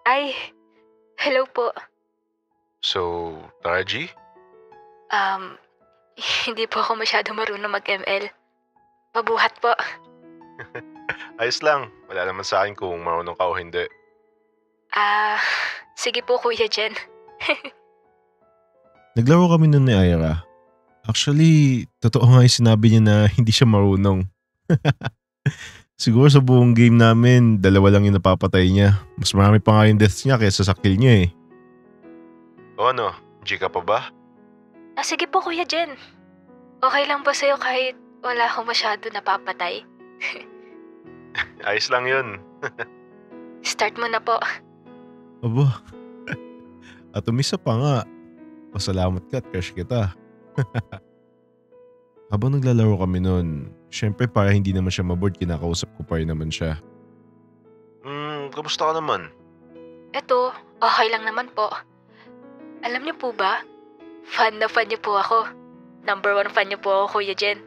Ay, hello po. So, Taji? Um, Hindi po ako masyado marunong mag-ML. Pabuhat po. Ayos lang. Wala naman sa akin kung marunong ka o hindi. Ah, Sige po Kuya Jen. Naglaro kami nun ni Ira. Actually, totoo nga yung sinabi niya na hindi siya marunong. Siguro sa buong game namin, dalawa lang yung napapatay niya. Mas marami pa nga yung deaths niya kaysa sa kill niya eh. O ano, G ka pa ba? Sige po Kuya Jen. Okay lang ba sa'yo kahit wala akong masyado napapatay? Ayos lang yun. Start mo na po. Aba. At umisa pa nga. Pasalamat ka at crush kita. Habang naglalaro kami nun, syempre para hindi naman siya maboard, kinakausap ko pa rin naman siya. Kamusta ka naman? Eto, okay lang naman po. Alam niyo po ba? Fan na fan niyo po ako. Number 1 fan niyo po ako Kuya Jen.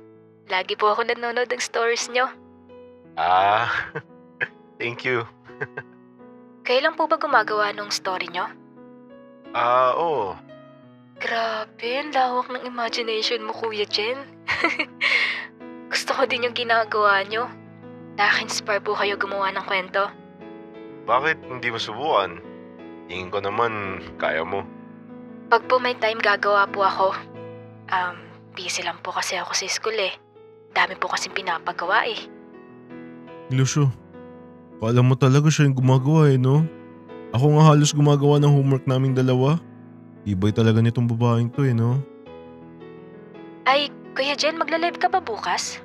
Lagi po ako nanonood ng stories niyo. Ah, thank you. Kailan po ba gumagawa nung story niyo? Oo. Grabe, ang lawak ng imagination mo, Kuya Jen. Gusto ko din yung ginagawa nyo. Nakaka-inspire po kayo gumawa ng kwento. Bakit hindi mo subukan? Tingin ko naman, kaya mo. Pag po may time gagawa po ako. Busy lang po kasi ako sa school eh. Dami po kasing pinapagawa eh. Ilusyo, kala mo talaga siya yung gumagawa eh no? Ako nga halos gumagawa ng homework naming dalawa. Ibay talaga nitong babaeng to eh no? Ay, Kuya Jen, magla-live ka ba bukas?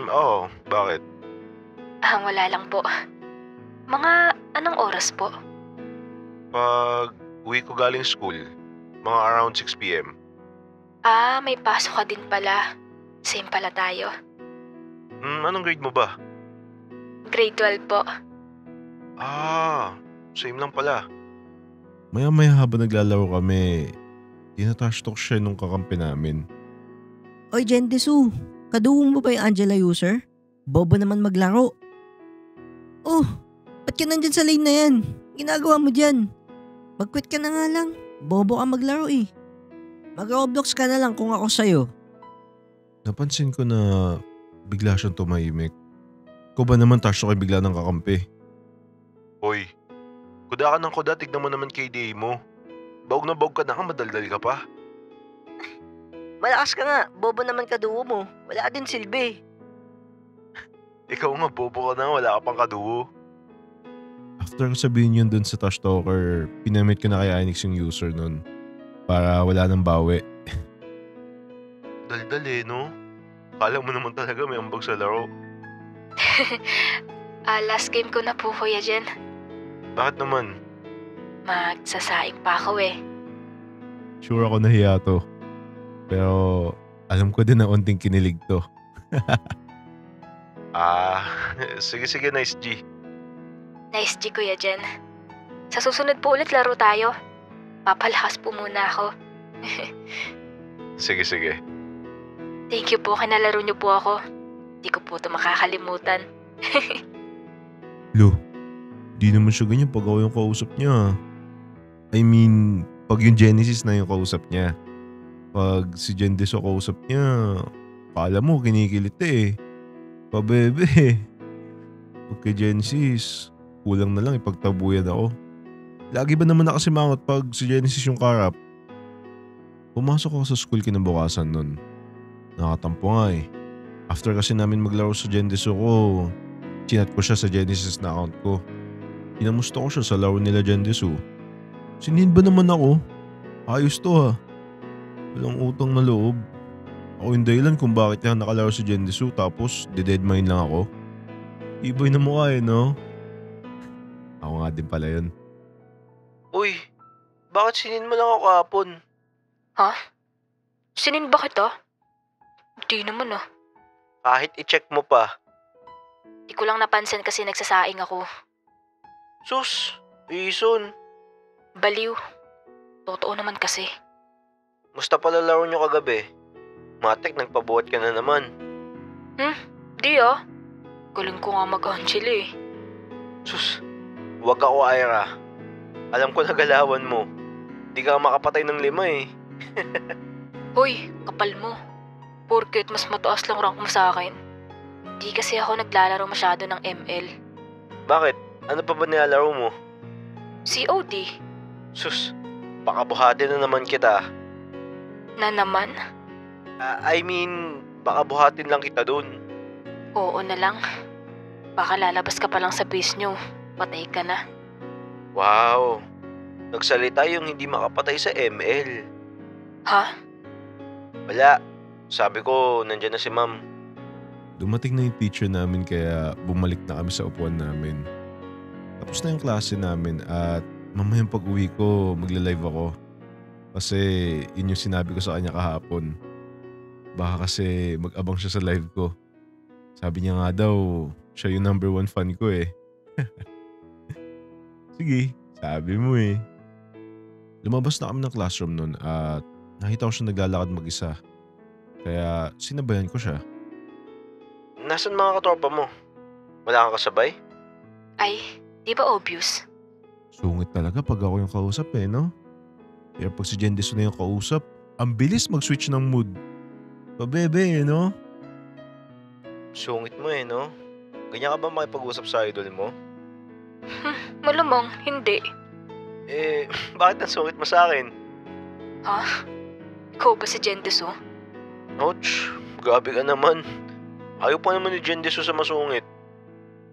Oo. Bakit? Wala lang po. Mga anong oras po? Pag uwi ko galing school, mga around 6 p.m. May pasok ka din pala. Same pala tayo. Anong grade mo ba? Grade 12 po. Same lang pala. Maya-maya habang naglalaro kami, tinatrash talk siya nung kakampi namin. Oy, Jendesu, kaduwong mo ba yung Angela user? Bobo naman maglaro. Oh, ba't ka nandyan sa lane na yan? Ginagawa mo dyan? Mag-quit ka na nga lang. Bobo ka maglaro eh. Mag-Roblox ka na lang kung ako sa'yo. Napansin ko na bigla siyang tumahimik. Ko ba naman trash talk ay bigla ng kakampi? Hoy, kuda ka ng kuda, tignan mo naman KDA mo. Bawg na bawg ka na, madaldal ka pa. Malakas ka nga, bobo naman kaduwo mo. Wala din silbi. Ikaw nga, bobo ka na, wala ka pang kaduo. After ko sabihin yun dun sa trash talker, pinamit ko na kay Anix yung user nun. Para wala nang bawi. Daldal eh, no? Kala mo naman talaga may ambag sa laro. Last game ko na po, Kuya Jen. Bakit naman? Magsasaing pa ako eh. Sure ako nahiya to. Pero alam ko din na unting kinilig to. Sige, nice G. Nice G, Kuya Jen. Sa susunod po ulit laro tayo. Papalakas po muna ako. Sige. Thank you po, kinalaro niyo po ako. Di ko po ito makakalimutan. Lo, di naman siya ganyan pag ako yung kausap niya. I mean, pag yung Genesis na yung kausap niya. Pag si Gendeso kausap niya, kala mo kinikilit eh. Pabebe. Pag kay Genesis, kulang na lang ipagtabuyan ako. Lagi ba naman nakasimangot pag si Genesis yung karap? Pumasok ako sa school kinabukasan nun. Nakatampo nga eh. After kasi namin maglaro sa Gendeso ko, chinat ko siya sa Genesis na account ko. Kinamusta ko siya sa laro nila Gendeso. Sinin ba naman ako? Ayos to ha. Walang utang na loob. Ako yung dahilan kung bakit niya nakalaro si Gendesu tapos deadmine lang ako. Ibay na mukha eh no? Ako nga din pala yun. Uy, bakit sinin mo lang ako kahapon? Ha? Sinin ba kita? Di naman ah. Kahit i-check mo pa. Di ko lang napansin kasi nagsasaing ako. Sus, Ison, Baliw. Totoo naman kasi. musta pala laro nyo kagabi? Matek, nagpabuhat ka na naman. Di ah. Galing ko nga mag-Angela eh. Sus, Wag ako, Ira. Alam ko na galawan mo. Di ka makapatay ng 5 eh. Hoy, kapal mo. Porket mas mataas lang rank mo sa akin. Di kasi ako naglalaro masyado ng ML. Bakit? Ano pa ba nilalaro mo? COD. Sus, baka buhatin na naman kita. Na naman? Baka buhatin lang kita dun. Oo na lang. Baka lalabas ka pa lang sa base nyo. Patay ka na. Wow, nagsalita yung hindi makapatay sa ML. Ha? Wala, sabi ko nandyan na si ma'am. Dumating na yung teacher namin kaya bumalik na kami sa upuan namin. Tapos na yung klase namin at mamayang pag-uwi ko magla-live ako. Kasi yun yung sinabi ko sa kanya kahapon. Baka kasi mag-abang siya sa live ko. Sabi niya nga daw, siya yung number 1 fan ko eh. Sige, sabi mo eh. Lumabas na kami ng classroom nun at nakita ko siya naglalakad mag-isa. Kaya sinabayan ko siya. Nasaan mga katropa mo? Wala kang kasabay? Ay, di ba obvious? Sungit talaga pag ako yung kausap eh, no? Pero pag si Jendesu na yung kausap, ang bilis mag-switch ng mood. Pabebe eh, no? Sungit mo eh, no? Ganyan ka ba makipag-usap sa idol mo? Malamang, hindi. Bakit ang sungit mo sa akin? Ha? Ikaw ba si Jendesu? Ouch, grabe ka naman. Ayaw pa naman ni Jendesu sa masungit.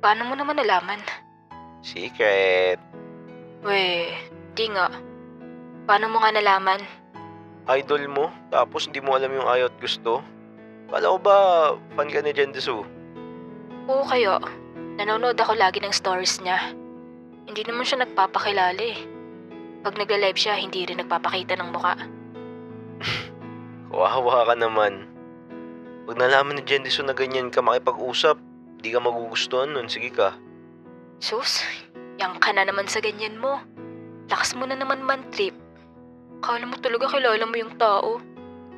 Paano mo naman nalaman? Secret. Weh, di nga. Paano mo nga nalaman? Idol mo, tapos hindi mo alam yung ayaw at gusto? Kala ko ba fan ka ni Jendesu? Oo kaya. Nanonood ako lagi ng stories niya. Hindi naman siya nagpapakilala eh. Pag nagla-live siya, hindi rin nagpapakita ng muka. Kawawa ka naman. Pag nalaman ni Jendesu na ganyan ka makipag-usap, di ka magugustuhan nun. Sige ka. Sus, yang ka na naman sa ganyan mo. Lakas mo na naman man-trip. Kala mo talaga kilala mo yung tao.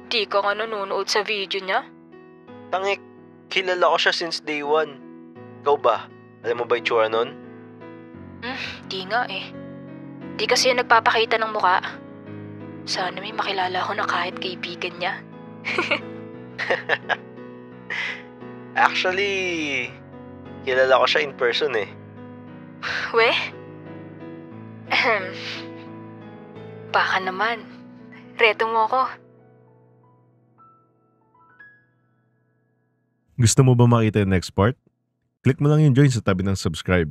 Di ka nga nanonood sa video niya. Tangik, kilala ko siya since day 1. Ikaw ba? Alam mo ba yung tsura nun? Di nga eh. Di kasi yung nagpapakita ng muka. Sana may makilala ko na kahit kaibigan niya. Actually, kilala ko siya in person eh. Weh? Baka naman. Reto mo ako. Gusto mo ba makita yung next part? Click mo lang yung join sa tabi ng subscribe.